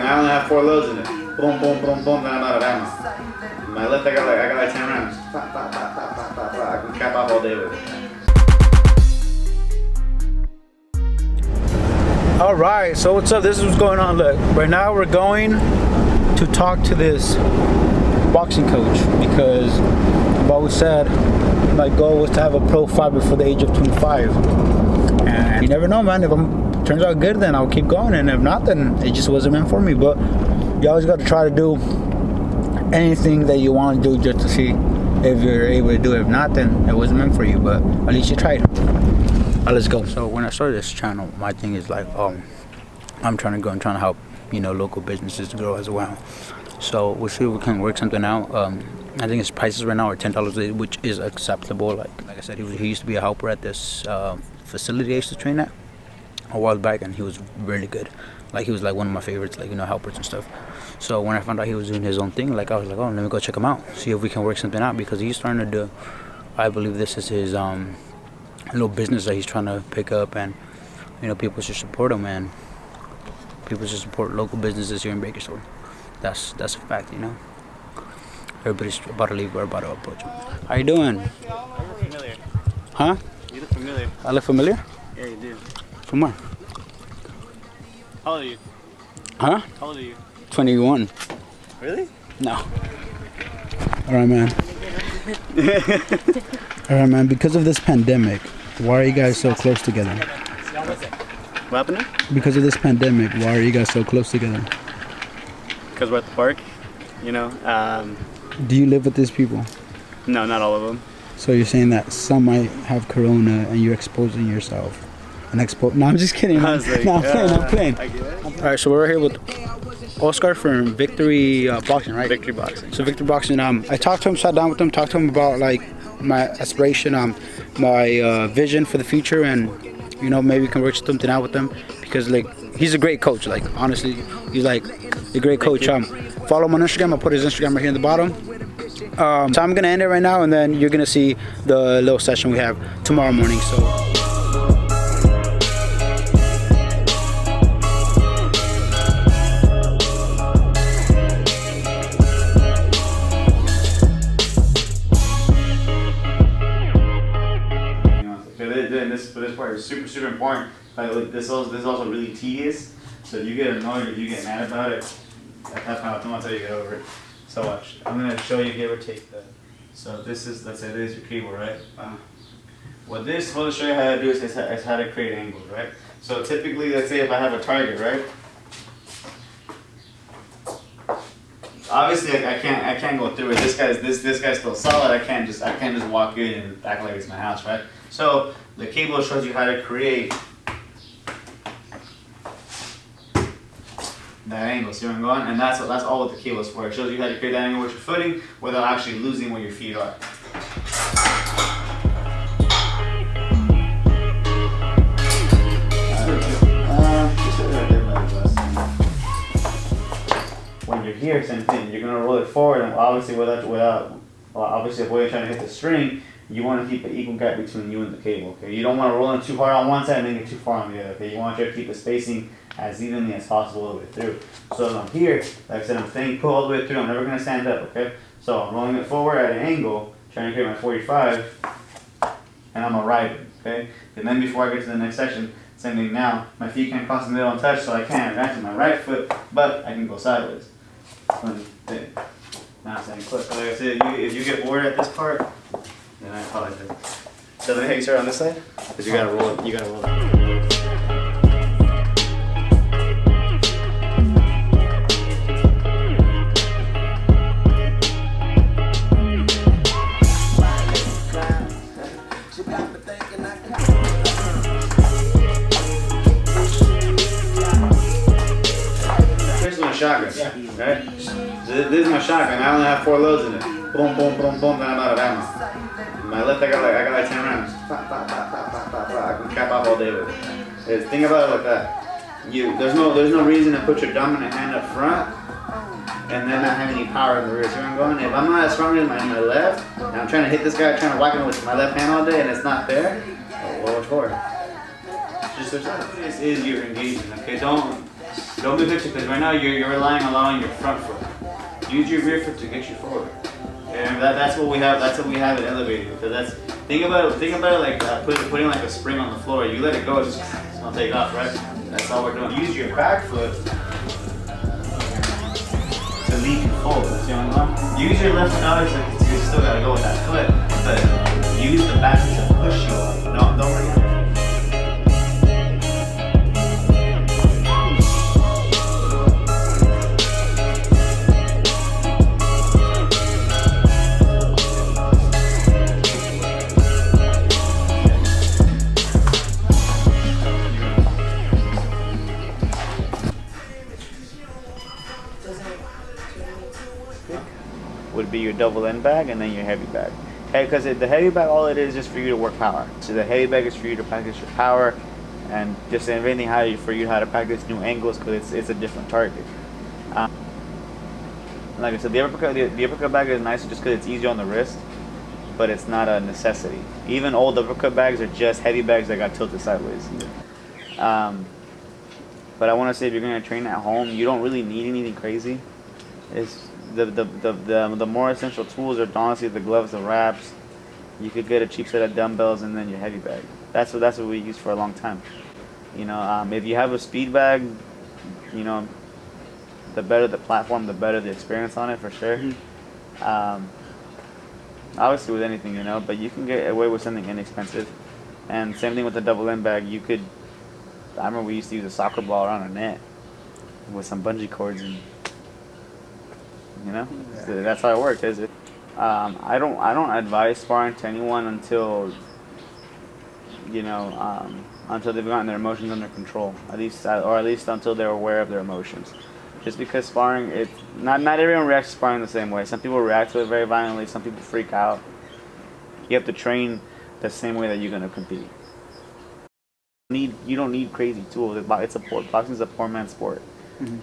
I only have 4 loads in it. Boom, boom, boom, boom, then I'm out of ammo. My left, I got like 10 rounds. Pop, pop, pop, pop, pop, pop, pop. I can cap off all day with it. All right, so what's up? This is what's going on. Look, right now we're going to talk to this boxing coach because I've always said my goal was to have a pro fight before the age of 25. And you never know, man. If it turns out good, then I'll keep going, and if not, then it just wasn't meant for me. But you always got to try to do anything that you want to do just to see if you're able to do it. If not, then it wasn't meant for you. But at least you tried. Let's go. So when I started this channel, my thing is like, I'm trying to help, local businesses grow as well. So we'll see if we can work something out. I think his prices right now are $10, which is acceptable. Like I said, he used to be a helper at this facility I used to train at a while back, and he was really good. Like he was like one of my favorites, like helpers and stuff. So when I found out he was doing his own thing, like I was like, oh, let me go check him out, see if we can work something out, because he's starting to do. I believe this is his little business that he's trying to pick up, and people should support him, and people should support local businesses here in Bakersfield. That's a fact, Everybody's about to leave. We're about to approach him. How you doing? You look familiar. Huh? You look familiar. I look familiar? Yeah, you do. From where? How old are you? Huh? How old are you? 21. Really? No. All right, man. All right, man. Because of this pandemic, why are you guys so close together? What happened? Because of this pandemic, why are you guys so close together? Because we're at the park. Do you live with these people? No, not all of them. So you're saying that some might have corona and you're exposing yourself? No, I'm just kidding. I was like, I'm playing. I get it. All right, so we're here with Oscar from Victory Boxing, right? Victory Boxing. So Victory Boxing, I talked to him, sat down with him, talked to him about like my aspiration, my vision for the future, and maybe we can work something out with him, because like he's a great coach. Like honestly, he's like a great coach. Follow him on Instagram. I'll put his Instagram right here in the bottom. So I'm gonna end it right now, and then you're gonna see the little session we have tomorrow morning. So. This part is super important. Like, this is also really tedious. So if you get annoyed or you get mad about it, at that point, I'm gonna tell you to get over it. So watch. I'm gonna show you, give or take the. So this is, let's say this is your keyboard, right? What this is supposed to show you how to do is how to create angles, right? So typically, let's say if I have a target, right? Obviously, I can't go through it. This guy's still solid. I can't just walk in and act like it's my house, right? So the cable shows you how to create that angle. See where I'm going? And that's all what the cable is for. It shows you how to create that angle with your footing without actually losing where your feet are. When you're here, same thing. You're gonna roll it forward, and obviously obviously if you're trying to hit the string, you want to keep an equal gap between you and the cable. Okay, you don't want to roll in too hard on one side and then get too far on the other. Okay, you want to keep the spacing as evenly as possible all the way through. So I'm here, like I said, I'm staying put all the way through. I'm never gonna stand up. Okay, so I'm rolling it forward at an angle, trying to create my 45, and I'm a rider. Okay, and then before I get to the next section, same thing now. My feet can't cross the middle and touch, so I can't advance with my right foot, but I can go sideways. Now I'm saying clip. So like I said, if you get bored at this part, then I apologize. So let me have you start on this side, because you gotta roll it. You gotta roll it. Shotgun, right? This is my shotgun. I only have 4 loads in it. Boom, boom, boom, boom. Then I'm out of ammo. My left, I got like 10 rounds. Pop, pop, pop, pop, pop, pop, pop. I can cap off all day with it. Think about it like that. There's no reason to put your dominant hand up front and then not have any power in the rear. See where I'm going? If I'm not as strong as my left, and I'm trying to hit this guy, trying to whack him with my left hand all day, and it's not there, well, what for? Just switch out. This is your engagement. Okay, don't Don't be bitchy, because right now you're relying a lot on your front foot. Use your rear foot to get you forward. And that's what we have. That's what we have it elevated. Because that's think about it like putting like a spring on the floor. You let it go, it's gonna take off, right? That's all we're doing. Use your back foot to lead you forward. See what I'm doing? Use your left foot, obviously, because you still gotta go with that foot. But use the back foot to push you up. No, don't bring it. Would be your double end bag and then your heavy bag. Because the heavy bag, all it is just for you to work power. So the heavy bag is for you to practice your power and just anything for you how to practice new angles because it's a different target. Like I said, the uppercut bag is nice just because it's easier on the wrist, but it's not a necessity. Even old uppercut bags are just heavy bags that got tilted sideways. But I want to say if you're going to train at home, you don't really need anything crazy. It's the more essential tools are honestly the gloves, the wraps. You could get a cheap set of dumbbells and then your heavy bag. That's what we used for a long time. You know, if you have a speed bag, you know, the better the platform, the better the experience on it for sure. Obviously with anything, you know, but you can get away with something inexpensive. And same thing with the double end bag. You could. I remember we used to use a soccer ball around a net with some bungee cords and. You know, so that's how it works. Is it? I don't advise sparring to anyone until until they've gotten their emotions under control. At least until they're aware of their emotions. Just because sparring, it's not everyone reacts to sparring the same way. Some people react to it very violently. Some people freak out. You have to train the same way that you're gonna compete. You don't need crazy tools. Boxing is a poor man's sport. Mm-hmm.